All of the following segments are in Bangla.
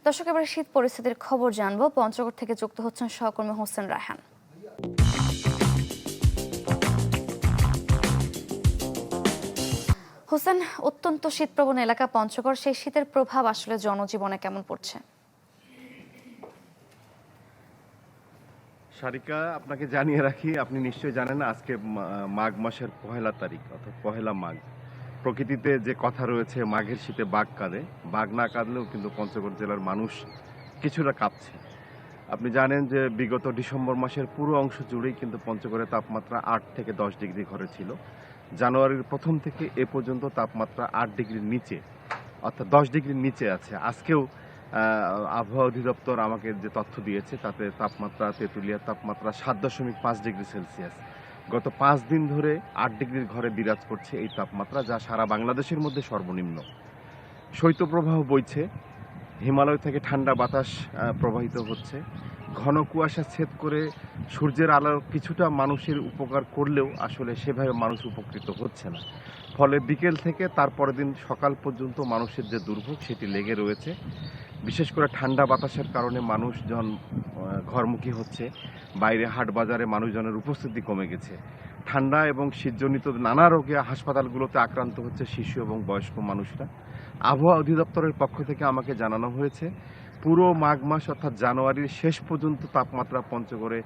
দর্শক, এবারে শীত পরিস্থিতির খবর জানবো। পঞ্চগড় থেকে যুক্ত হচ্ছেন সহকর্মী হোসেন রায়হান। হোসেন, অত্যন্ত শীতপ্রবণ এলাকা পঞ্চগড়, সেই শীতের প্রভাব আসলে জনজীবনে কেমন পড়ছে? সারিকা, আপনাকে জানিয়ে রাখি, আপনি নিশ্চয়ই জানেন আজকে মাঘ মাসের ১লা তারিখ, অর্থাৎ ১লা মাঘ। প্রকৃতিতে যে কথা রয়েছে, মাঘের শীতে বাঘ কাঁদে। বাঘ না কাঁদলেও কিন্তু পঞ্চগড় জেলার মানুষ কিছুটা কাঁপছে। আপনি জানেন যে বিগত ডিসেম্বর মাসের পুরো অংশ জুড়েই কিন্তু পঞ্চগড়ের তাপমাত্রা ৮ থেকে ১০ ডিগ্রি ঘরে ছিল। জানুয়ারির প্রথম থেকে এ পর্যন্ত তাপমাত্রা ৮ ডিগ্রির নিচে, অর্থাৎ 10 ডিগ্রির নিচে আছে। আজকেও আবহাওয়া অধিদপ্তর আমাকে যে তথ্য দিয়েছে তাতে তাপমাত্রা, তেঁতুলিয়ার তাপমাত্রা ৭.৫ ডিগ্রি সেলসিয়াস। গত ৫ দিন ধরে ৮ ডিগ্রির ঘরে বিরাজ করছে এই তাপমাত্রা, যা সারা বাংলাদেশের মধ্যে সর্বনিম্ন। শৈত্যপ্রবাহ বইছে, হিমালয় থেকে ঠান্ডা বাতাস প্রবাহিত হচ্ছে। ঘন কুয়াশা ছেদ করে সূর্যের আলো কিছুটা মানুষের উপকার করলেও আসলে সেভাবে মানুষ উপকৃত হচ্ছে না। ফলে বিকেল থেকে তারপরের দিন সকাল পর্যন্ত মানুষের যে দুর্ভোগ সেটি লেগে রয়েছে। বিশেষ করে ঠান্ডা বাতাসের কারণে মানুষজন ঘরমুখী হচ্ছে। বাইরে হাট বাজারে মানুষজনের উপস্থিতি কমে গেছে। ঠান্ডা এবং শীতজনিত নানা রোগে হাসপাতালগুলোতে আক্রান্ত হচ্ছে শিশু এবং বয়স্ক মানুষরা। আবহাওয়া অধিদপ্তরের পক্ষ থেকে আমাকে জানানো হয়েছে পুরো মাঘ মাস অর্থাৎ জানুয়ারির শেষ পর্যন্ত তাপমাত্রা পঞ্চগড়ে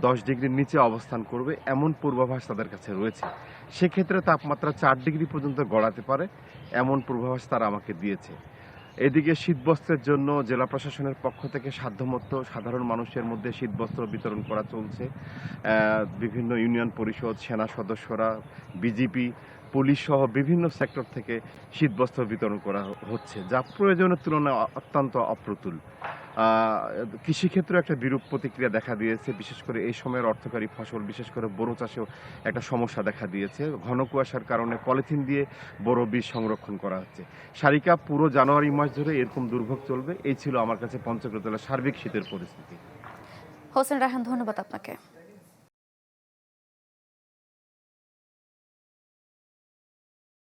১০ ডিগ্রির নিচে অবস্থান করবে, এমন পূর্বাভাস তাদের কাছে রয়েছে। সেক্ষেত্রে তাপমাত্রা ৪ ডিগ্রি পর্যন্ত গড়াতে পারে, এমন পূর্বাভাস তারা আমাকে দিয়েছে। এদিকে শীতবস্ত্রের জন্য জেলা প্রশাসনের পক্ষ থেকে সাধ্যমতো সাধারণ মানুষের মধ্যে শীতবস্ত্র বিতরণ করা চলছে। বিভিন্ন ইউনিয়ন পরিষদ, সেনা সদস্যরা, বিজিপি, পুলিশ সহ বিভিন্ন সেক্টর থেকে শীতবস্ত্র বিতরণ করা হচ্ছে, যা প্রয়োজনের তুলনায় অত্যন্ত অপ্রতুল। কৃষিক্ষেত্রে একটা বিরূপ প্রতিক্রিয়া দেখা দিয়েছে। বিশেষ করে এই সময়ের অর্থকরী ফসল, বিশেষ করে বোরো চাষেও একটা সমস্যা দেখা দিয়েছে। ঘন কুয়াশার কারণে পলিথিন দিয়ে বোরো বীজ সংরক্ষণ করা হচ্ছে। সারিকা, পুরো জানুয়ারি মাস ধরে এরকম দুর্ভোগ চলবে। এই ছিল আমার কাছে পঞ্চগড় জেলার সার্বিক শীতের পরিস্থিতি। হোসেন রায়হান, ধন্যবাদ আপনাকে।